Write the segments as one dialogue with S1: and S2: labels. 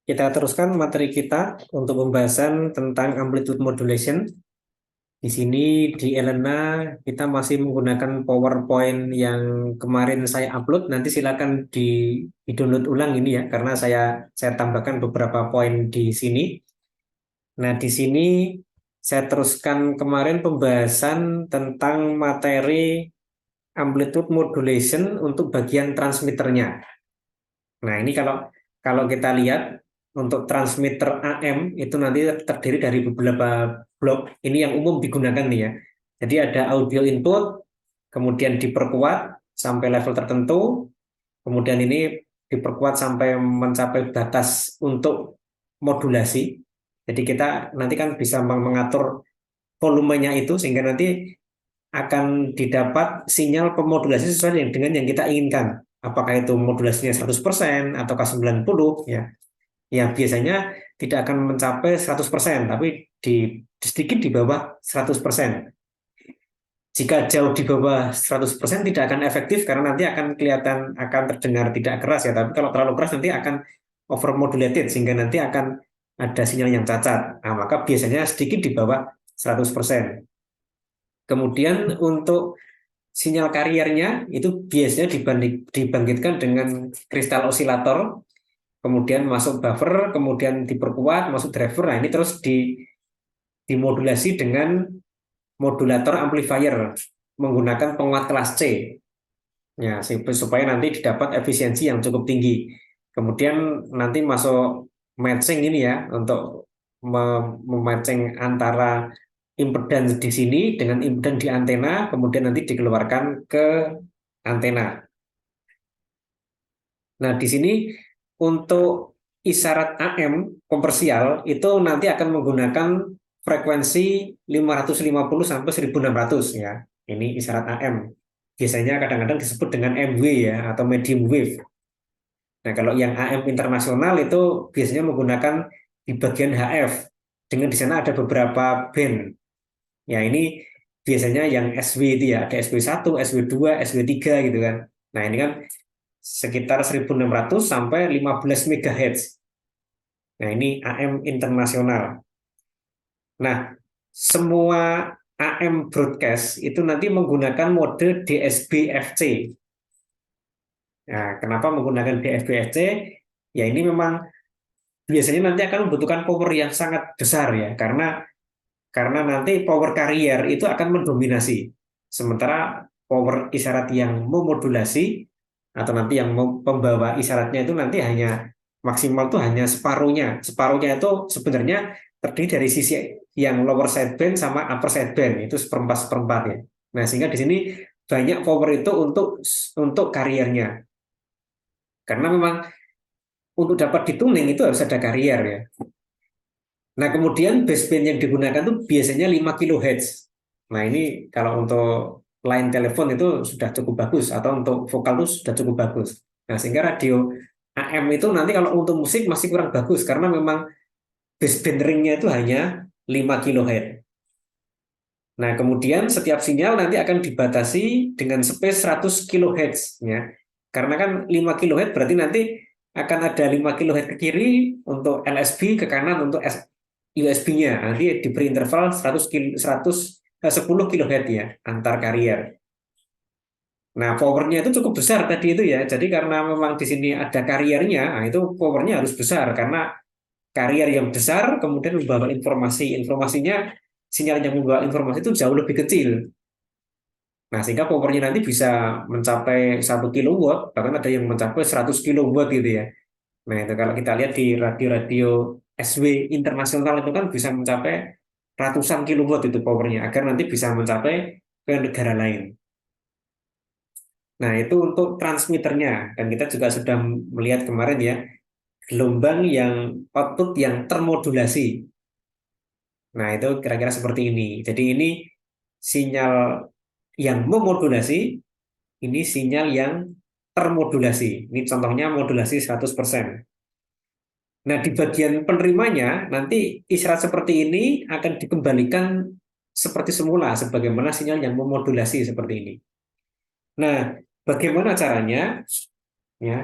S1: Kita teruskan materi kita untuk pembahasan tentang amplitude modulation. Di sini di Elena kita masih menggunakan PowerPoint yang kemarin saya upload. Nanti silakan di-download ulang ini ya, karena saya tambahkan beberapa poin di sini. Nah, di sini saya teruskan kemarin pembahasan tentang materi amplitude modulation untuk bagian transmitternya. Nah, ini kalau kalau kita lihat untuk transmitter AM itu nanti terdiri dari beberapa blok. Ini yang umum digunakan nih ya. Jadi ada audio input, kemudian diperkuat sampai level tertentu, kemudian ini diperkuat sampai mencapai batas untuk modulasi. Jadi kita nanti kan bisa mengatur volumenya itu sehingga nanti akan didapat sinyal pemodulasi sesuai dengan yang kita inginkan. Apakah itu modulasinya 100% ataukah 90 ya. Ya biasanya tidak akan mencapai 100%, tapi sedikit di bawah 100%. Jika jauh di bawah 100% tidak akan efektif karena nanti akan kelihatan akan terdengar tidak keras ya, tapi kalau terlalu keras nanti akan overmodulated sehingga nanti akan ada sinyal yang cacat. Nah, maka biasanya sedikit di bawah 100%. Kemudian untuk sinyal kariernya itu biasanya dibangkitkan dengan kristal osilator, kemudian masuk buffer, kemudian diperkuat, masuk driver. Nah, ini terus dimodulasi dengan modulator amplifier menggunakan penguat kelas C. Ya, supaya nanti didapat efisiensi yang cukup tinggi. Kemudian nanti masuk matching ini ya untuk mematching antara impedans di sini dengan impedans di antena, kemudian nanti dikeluarkan ke antena. Nah, di sini untuk isyarat AM komersial itu nanti akan menggunakan frekuensi 550 sampai 1600 ya. Ini isyarat AM. Biasanya kadang-kadang disebut dengan MW ya atau medium wave. Nah, kalau yang AM internasional itu biasanya menggunakan di bagian HF. Dengan di sana ada beberapa band. Ya, ini biasanya yang SW itu ya, ada SW1, SW2, SW3 gitu kan. Nah, ini kan sekitar 1600 sampai 15 MHz. Nah, ini AM internasional. Nah, semua AM broadcast itu nanti menggunakan mode DSB-FC. Nah, kenapa menggunakan DSB-FC? Ya, ini memang biasanya nanti akan membutuhkan power yang sangat besar ya, karena nanti power carrier itu akan mendominasi. Sementara power isyarat yang memodulasi atau nanti yang pembawa isyaratnya itu nanti hanya maksimal tuh hanya separuhnya. Separuhnya itu sebenarnya terdiri dari sisi yang lower sideband sama upper sideband itu seperempat seperempat ya. Nah, sehingga di sini banyak power itu untuk kariernya. Karena memang untuk dapat dituning itu harus ada karier ya. Nah, kemudian baseband yang digunakan tuh biasanya 5 kHz. Nah, ini kalau untuk line telepon itu sudah cukup bagus, atau untuk vokal itu sudah cukup bagus. Nah, sehingga radio AM itu nanti kalau untuk musik masih kurang bagus, karena memang baseband ringnya itu hanya 5 kHz. Nah, kemudian setiap sinyal nanti akan dibatasi dengan space 100 kHz. Ya. Karena kan 5 kHz berarti nanti akan ada 5 kHz ke kiri untuk LSB, ke kanan untuk USB-nya. Nanti diberi interval 10 kHz ya antar carrier. Nah, powernya itu cukup besar tadi itu ya. Jadi karena memang di sini ada carriernya, nah itu powernya harus besar karena carrier yang besar kemudian membawa informasi. Informasinya sinyal yang membawa informasi itu jauh lebih kecil. Nah, sehingga powernya nanti bisa mencapai 1 kW, bahkan ada yang mencapai 100 kW gitu ya. Nah, itu kalau kita lihat di radio-radio SW internasional itu kan bisa mencapai ratusan kilowatt itu powernya, agar nanti bisa mencapai ke negara lain. Nah, itu untuk transmitternya. Dan kita juga sudah melihat kemarin ya, gelombang yang output yang termodulasi. Nah, itu kira-kira seperti ini. Jadi ini sinyal yang memodulasi, ini sinyal yang termodulasi. Ini contohnya modulasi 100%. Nah, di bagian penerimanya, nanti isyarat seperti ini akan dikembalikan seperti semula, sebagaimana sinyal yang memodulasi seperti ini. Nah, bagaimana caranya? Ya,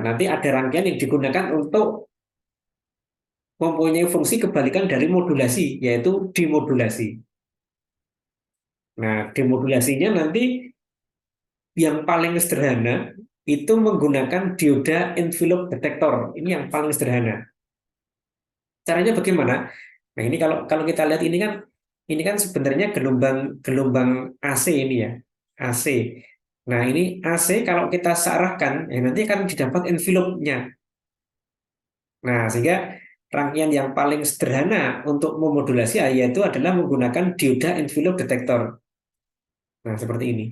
S1: nanti ada rangkaian yang digunakan untuk mempunyai fungsi kebalikan dari modulasi, yaitu demodulasi. Nah, demodulasinya nanti yang paling sederhana itu menggunakan dioda envelope detector. Ini yang paling sederhana. Caranya bagaimana? Nah, ini kalau kalau kita lihat ini kan sebenarnya gelombang gelombang AC ini ya. AC. Nah, ini AC kalau kita searahkan ya nanti akan didapat envelope-nya. Nah, sehingga rangkaian yang paling sederhana untuk memodulasi yaitu adalah menggunakan dioda envelope detector. Nah, seperti ini.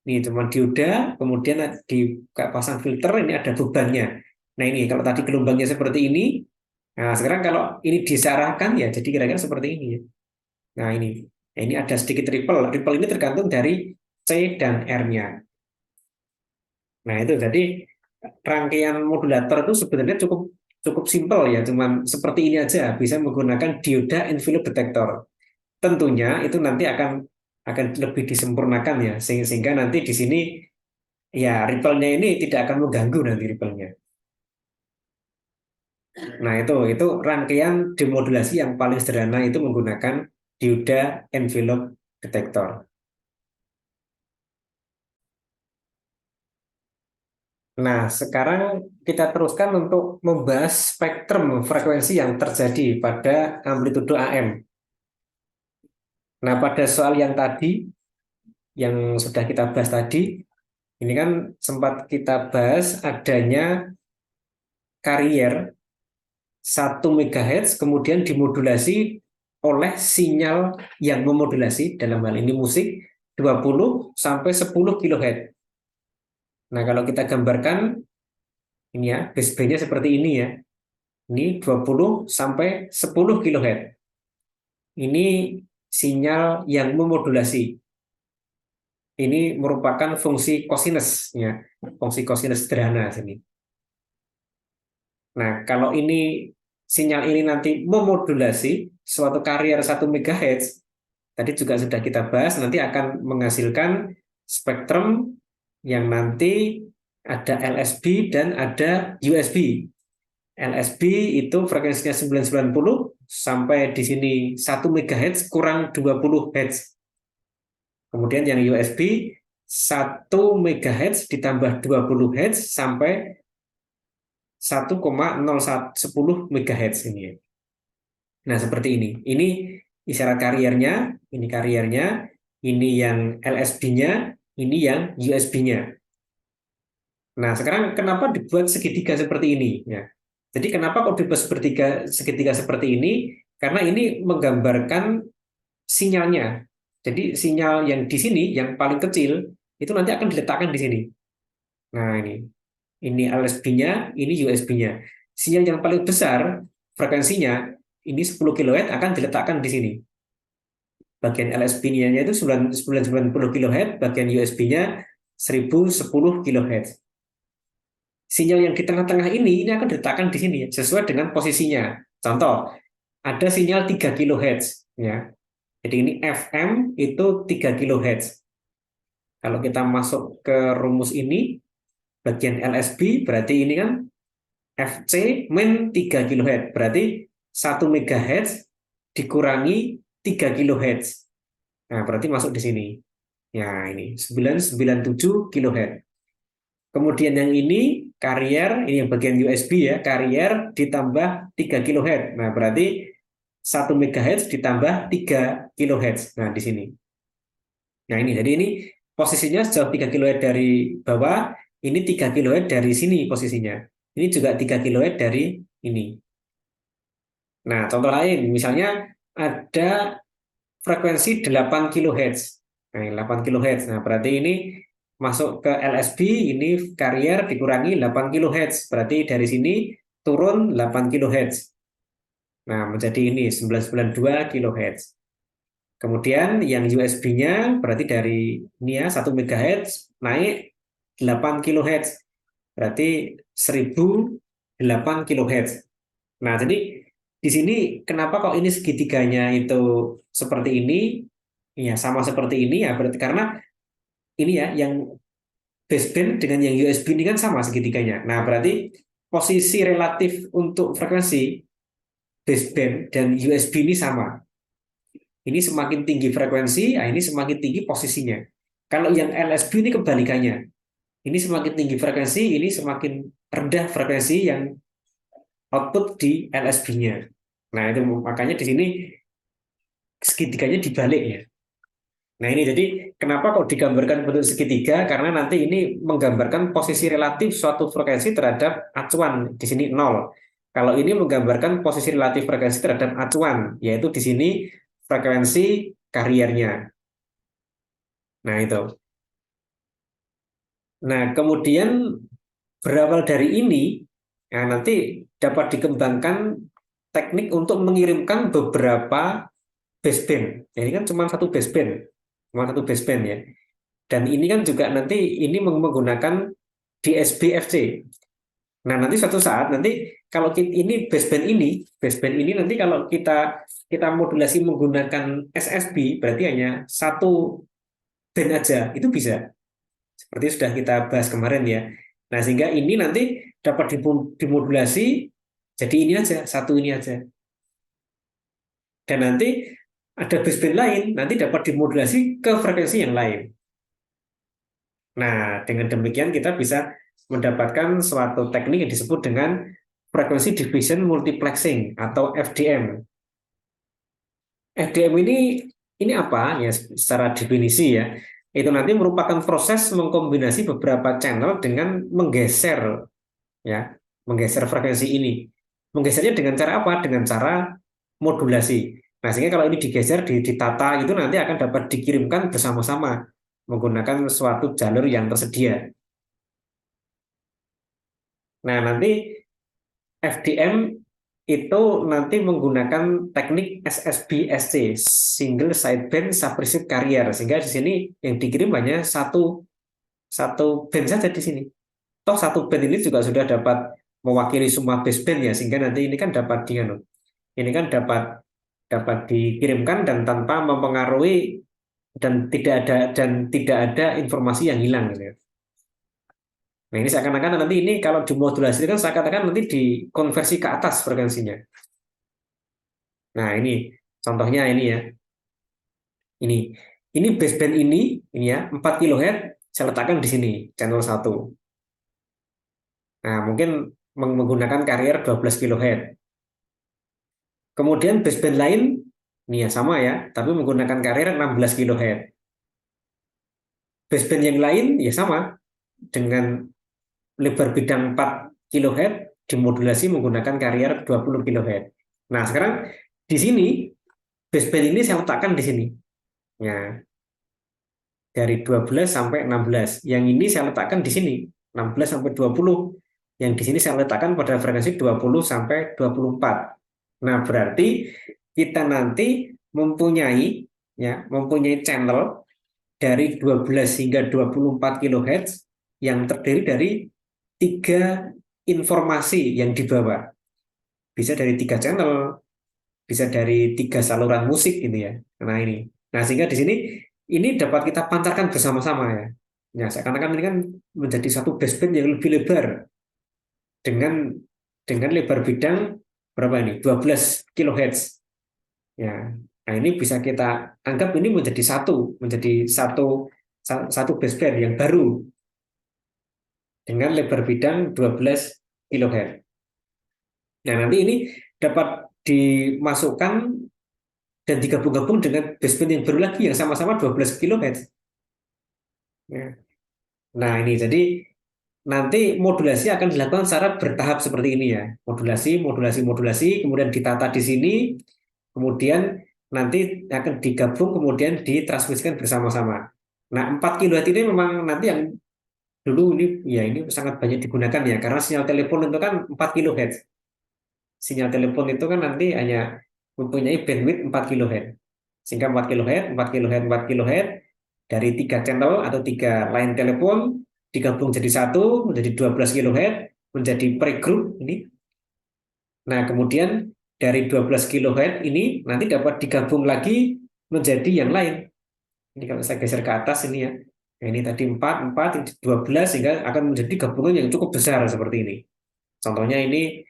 S1: Ini cuma dioda, kemudian dipasang filter, ini ada bebannya. Nah, ini kalau tadi gelombangnya seperti ini, nah sekarang kalau ini disearahkan ya jadi kira-kira seperti ini ya. Nah, ini. Nah, ini ada sedikit ripple. Ripple ini tergantung dari C dan R-nya. Nah, itu jadi rangkaian modulator itu sebenarnya cukup cukup simpel ya, cuman seperti ini aja bisa menggunakan dioda envelope detector. Tentunya itu nanti akan lebih disempurnakan ya, sehingga nanti di sini ya ripple-nya ini tidak akan mengganggu nanti ripple-nya. Nah, itu rangkaian demodulasi yang paling sederhana itu menggunakan dioda envelope detector. Nah, sekarang kita teruskan untuk membahas spektrum frekuensi yang terjadi pada amplitudo AM. Nah, pada soal yang tadi, yang sudah kita bahas tadi, ini kan sempat kita bahas adanya carrier 1 MHz kemudian dimodulasi oleh sinyal yang memodulasi, dalam hal ini musik, 20 sampai 10 kHz. Nah, kalau kita gambarkan ini ya, basebandnya seperti ini ya. Ini 20 sampai 10 kHz. Ini sinyal yang memodulasi. Ini merupakan fungsi cosinus ya, fungsi cosinus sederhana sini. Nah, kalau ini sinyal ini nanti memodulasi suatu carrier 1 MHz, tadi juga sudah kita bahas, nanti akan menghasilkan spektrum yang nanti ada LSB dan ada USB. LSB itu frekuensinya 990 sampai di sini 1 MHz kurang 20 Hz. Kemudian yang USB 1 MHz ditambah 20 Hz sampai 1,0110 MHz ini. Nah, seperti ini. Ini isyarat kariernya, ini kariernya, ini yang LSB-nya, ini yang USB-nya. Nah, sekarang kenapa dibuat segitiga seperti ini? Ya. Jadi kenapa kok dibuat segitiga seperti ini? Karena ini menggambarkan sinyalnya. Jadi sinyal yang di sini, yang paling kecil, itu nanti akan diletakkan di sini. Nah, ini LSB-nya, ini USB-nya. Sinyal yang paling besar, frekuensinya, ini 10 kHz akan diletakkan di sini. Bagian LSB-nya itu 990 kHz, bagian USB-nya 1010 kHz. Sinyal yang di tengah-tengah ini akan diletakkan di sini sesuai dengan posisinya. Contoh, ada sinyal 3 kHz ya. Jadi ini FM itu 3 kHz. Kalau kita masuk ke rumus ini, bagian LSB berarti ini kan FC min 3 kHz. Berarti 1 MHz dikurangi 3 kHz. Nah, berarti masuk di sini. Ya, ini 997 kHz. Kemudian yang ini carrier, ini yang bagian USB ya, carrier ditambah 3 kHz. Nah, berarti 1 MHz ditambah 3 kHz. Nah, di sini. Nah, jadi ini posisinya sejauh 3 kHz dari bawah, ini 3 kHz dari sini posisinya. Ini juga 3 kHz dari ini. Nah, contoh lain, misalnya ada frekuensi 8 kHz. Nah, 8 kHz. Nah, berarti ini masuk ke LSB, ini carrier dikurangi 8 kHz. Berarti dari sini turun 8 kHz. Nah, menjadi ini 992 kHz. Kemudian yang USB-nya berarti dari ini ya 1 MHz naik 8 kHz. Berarti 1008 kHz. Nah, jadi di sini kenapa kok ini segitiganya itu seperti ini? Ya, sama seperti ini ya berarti karena ini ya yang baseband dengan yang USB ini kan sama segitiganya. Nah, berarti posisi relatif untuk frekuensi baseband dan USB ini sama. Ini semakin tinggi frekuensi, nah ini semakin tinggi posisinya. Kalau yang LSB ini kebalikannya. Ini semakin tinggi frekuensi, ini semakin rendah frekuensi yang output di LSB-nya. Nah, itu makanya di sini segitiganya dibalik ya. Nah, ini jadi kenapa kok digambarkan bentuk segitiga? Karena nanti ini menggambarkan posisi relatif suatu frekuensi terhadap acuan, di sini 0. Kalau ini menggambarkan posisi relatif frekuensi terhadap acuan, yaitu di sini frekuensi kariernya. Nah, itu. Nah, kemudian berawal dari ini, nah nanti dapat dikembangkan teknik untuk mengirimkan beberapa baseband. Jadi kan cuma satu baseband ya. Dan ini kan juga nanti ini menggunakan DSB-FC. Nah, nanti suatu saat nanti kalau ini baseband ini nanti kalau kita kita modulasi menggunakan SSB berarti hanya satu band aja itu bisa. Seperti sudah kita bahas kemarin ya. Nah, sehingga ini nanti dapat dimodulasi jadi ini aja, satu ini aja. Dan nanti ada baseband lain, nanti dapat dimodulasi ke frekuensi yang lain. Nah, dengan demikian kita bisa mendapatkan suatu teknik yang disebut dengan Frequency Division Multiplexing atau FDM. FDM ini apa? Ya, secara definisi ya, itu nanti merupakan proses mengkombinasi beberapa channel dengan menggeser ya, menggeser frekuensi ini. Menggesernya dengan cara apa? Dengan cara modulasi. Nah, sehingga kalau ini digeser, ditata itu nanti akan dapat dikirimkan bersama-sama menggunakan suatu jalur yang tersedia. Nah, nanti FDM itu nanti menggunakan teknik SSB-SC, Single Sideband Subreceive Carrier, sehingga di sini yang dikirim hanya satu satu band saja di sini. Toh satu band ini juga sudah dapat mewakili semua baseband ya, sehingga nanti ini kan dapat ini kan dapat dapat dikirimkan dan tanpa mempengaruhi dan tidak ada informasi yang hilang gitu ya. Nah, ini seakan-akan nanti ini kalau dimodulasi kan seakan-akan nanti dikonversi ke atas frekuensinya. Nah, ini contohnya ini ya. Ini baseband ini ya 4 kHz saya letakkan di sini channel satu. Nah, mungkin menggunakan carrier 12 kHz. Kemudian baseband lain ini ya sama ya, tapi menggunakan carrier 16 kHz. Baseband yang lain ya sama dengan lebar bidang 4 kHz dimodulasi menggunakan carrier 20 kHz. Nah, sekarang di sini baseband ini saya letakkan di sini. Ya, dari 12 sampai 16. Yang ini saya letakkan di sini, 16 sampai 20. Yang di sini saya letakkan pada frekuensi 20 sampai 24. Nah, berarti kita nanti mempunyai channel dari 12 hingga 24 kHz yang terdiri dari 3 informasi yang dibawa. Bisa dari 3 channel, bisa dari 3 saluran musik gitu ya. Nah, ini. Nah, sehingga di sini ini dapat kita pancarkan bersama-sama ya. Ya, seakan-akan ini kan menjadi satu baseband yang lebih lebar dengan lebar bidang berapa ini? 12 kHz. Ya. Nah, ini bisa kita anggap ini menjadi satu baseband yang baru dengan lebar bidang 12 kHz. Nah, nanti ini dapat dimasukkan dan digabung-gabung dengan baseband yang baru lagi yang sama-sama 12 kHz. Ya. Nah, ini jadi nanti modulasi akan dilakukan secara bertahap seperti ini ya. Modulasi, modulasi, modulasi, kemudian ditata di sini, kemudian nanti akan digabung, kemudian ditransmisikan bersama-sama. Nah, 4 kHz ini memang nanti yang dulu ini sangat banyak digunakan ya, karena sinyal telepon itu kan 4 kHz. Sinyal telepon itu kan nanti hanya mempunyai bandwidth 4 kHz. Sehingga 4 kHz, 4 kHz, 4 kHz dari 3 channel atau 3 line telepon digabung jadi satu menjadi 12 kHz menjadi per group ini. Nah, kemudian dari 12 kHz ini nanti dapat digabung lagi menjadi yang lain. Ini kalau saya geser ke atas ini ya. Nah, ini tadi 4, 4, 12 sehingga akan menjadi gabungan yang cukup besar seperti ini. Contohnya ini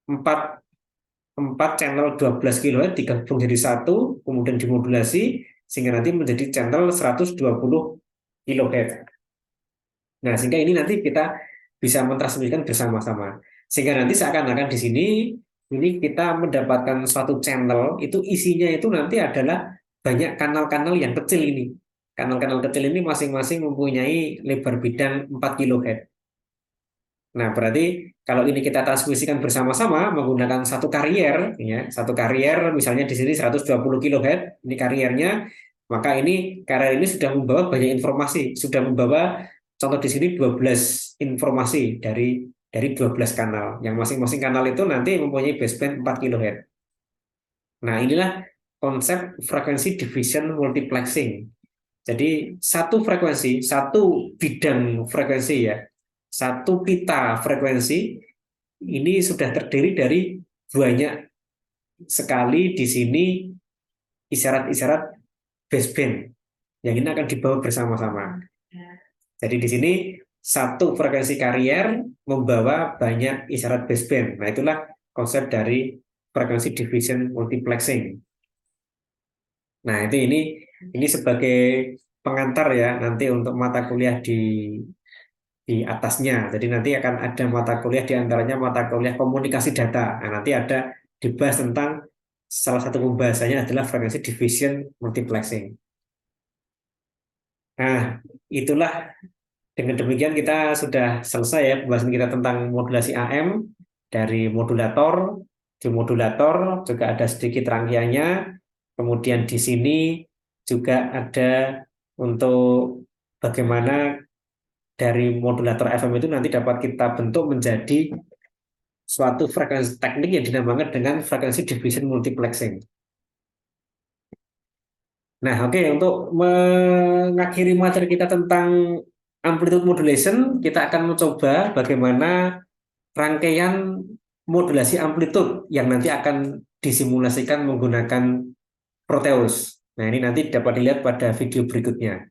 S1: 4 4 channel 12 kHz digabung jadi satu, kemudian dimodulasi, sehingga nanti menjadi channel 120 kHz. Nah, sehingga ini nanti kita bisa mentransmisikan bersama-sama. Sehingga nanti seakan-akan di sini ini kita mendapatkan suatu channel, itu isinya itu nanti adalah banyak kanal-kanal yang kecil ini. Kanal-kanal kecil ini masing-masing mempunyai lebar bidang 4 kHz. Nah, berarti kalau ini kita transmisikan bersama-sama menggunakan satu karier, ya, satu karier, misalnya di sini 120 kHz, ini kariernya, maka ini karier ini sudah membawa banyak informasi, sudah membawa contoh di sini 12 informasi dari 12 kanal. Yang masing-masing kanal itu nanti mempunyai baseband 4 kHz. Nah, inilah konsep frekuensi division multiplexing. Jadi satu frekuensi, satu bidang frekuensi ya, satu pita frekuensi ini sudah terdiri dari banyak sekali di sini isyarat-isyarat baseband yang ini akan dibawa bersama-sama. Jadi di sini satu frekuensi karier membawa banyak isyarat baseband. Nah, itulah konsep dari frekuensi division multiplexing. Nah, ini sebagai pengantar ya nanti untuk mata kuliah di atasnya. Jadi nanti akan ada mata kuliah di antaranya mata kuliah komunikasi data. Nah, nanti ada dibahas tentang salah satu pembahasannya adalah frekuensi division multiplexing. Nah, itulah dengan demikian kita sudah selesai ya pembahasan kita tentang modulasi AM dari modulator. Di modulator juga ada sedikit rangkaiannya. Kemudian di sini juga ada untuk bagaimana dari modulator FM itu nanti dapat kita bentuk menjadi suatu frekuensi teknik yang dinamakan dengan frekuensi division multiplexing. Nah, oke, untuk mengakhiri materi kita tentang amplitude modulation, kita akan mencoba bagaimana rangkaian modulasi amplitude yang nanti akan disimulasikan menggunakan Proteus. Nah, ini nanti dapat dilihat pada video berikutnya.